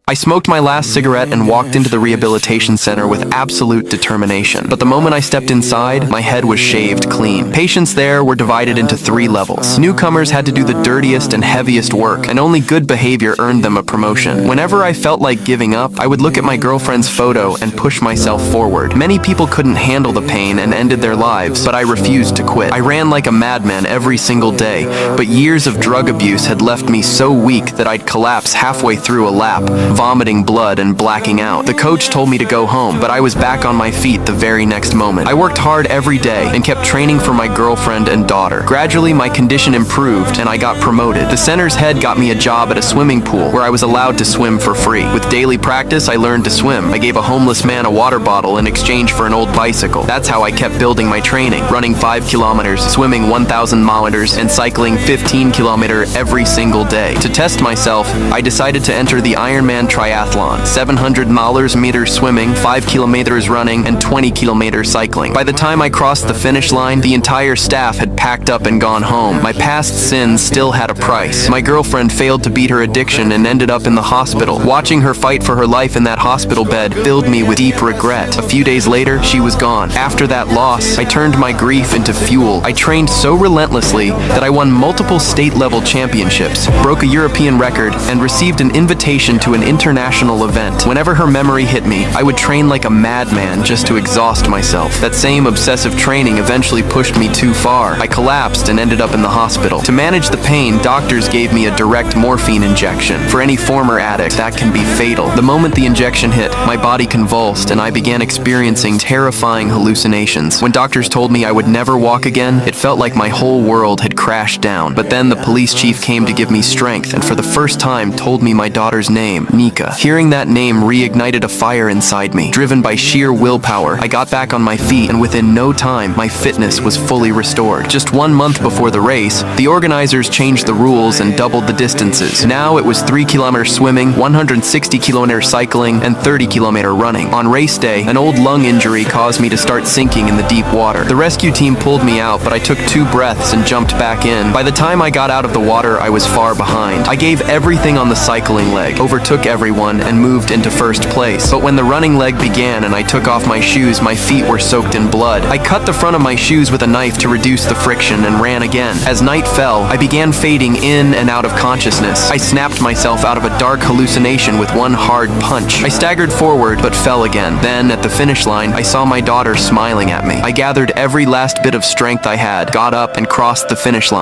I smoked my last cigarette and walked into the rehabilitation center with absolute determination. But the moment I stepped inside, my head was shaved clean. Patients there were divided into 3 levels. Newcomers had to do the dirtiest and heaviest work, and only good behavior earned them a promotion. Whenever I felt like giving up, I would look at my girlfriend's photo and push myself forward. Many people couldn't handle the pain and ended their lives, but I refused to quit. I ran like a madman every single day, but years of drug abuse had left me so weak that I'd collapse halfway through a lap, vomiting blood and blacking out. The coach told me to go home, but I was back on my feet the very next moment. I worked hard every day and kept training for my girlfriend and daughter. Gradually, my condition improved and I got promoted. The center's head got me a job at a swimming pool where I was allowed to swim for free. With daily practice, I learned to swim. I gave a homeless man a water bottle in exchange for an old bicycle. That's how I kept building my training, running 5 kilometers, swimming 1,000 meters, and cycling 15 kilometers every single day. To test myself, I decided to enter the Ironman triathlon, 700 meters swimming, 5 kilometers running, and 20 kilometers cycling. By the time I crossed the finish line, the entire staff had packed up and gone home. My past sins still had a price. My girlfriend failed to beat her addiction and ended up in the hospital. Watching her fight for her life in that hospital bed filled me with deep regret. A few days later, she was gone. After that loss, I turned my grief into fuel. I trained so relentlessly that I won multiple state-level championships, broke a European record, and received an invitation to an international event. Whenever her memory hit me, I would train like a madman just to exhaust myself. That same obsessive training eventually pushed me too far. I collapsed and ended up in the hospital. To manage the pain, doctors gave me a direct morphine injection. For any former addict, that can be fatal. The moment the injection hit, my body convulsed and I began experiencing terrifying hallucinations. When doctors told me I would never walk again, it felt like my whole world had crashed down. But then the police chief came to give me strength and for the first time told me my daughter's name, Nika. Hearing that name reignited a fire inside me. Driven by sheer willpower, I got back on my feet and within no time, my fitness was fully restored. Just 1 month before the race, the organizers changed the rules and doubled the distances. Now it was 3 kilometers swimming, 160 kilometers cycling, and 30 kilometer running. On race day, an old lung injury caused me to start sinking in the deep water. The rescue team pulled me out, but I took 2 breaths and jumped back in. By the time I got out of the water, I was far behind. I gave everything on the cycling leg, overtook everyone, and moved into first place. But when the running leg began and I took off my shoes, my feet were soaked in blood. I cut the front of my shoes with a knife to reduce the friction and ran again. As night fell, I began fading in and out of consciousness. I snapped myself out of a dark hallucination with one hard punch. I staggered forward, but fell again. Then, at the finish line, I saw my daughter smiling at me. I gathered every last bit of strength I had, got up, and crossed the finish line.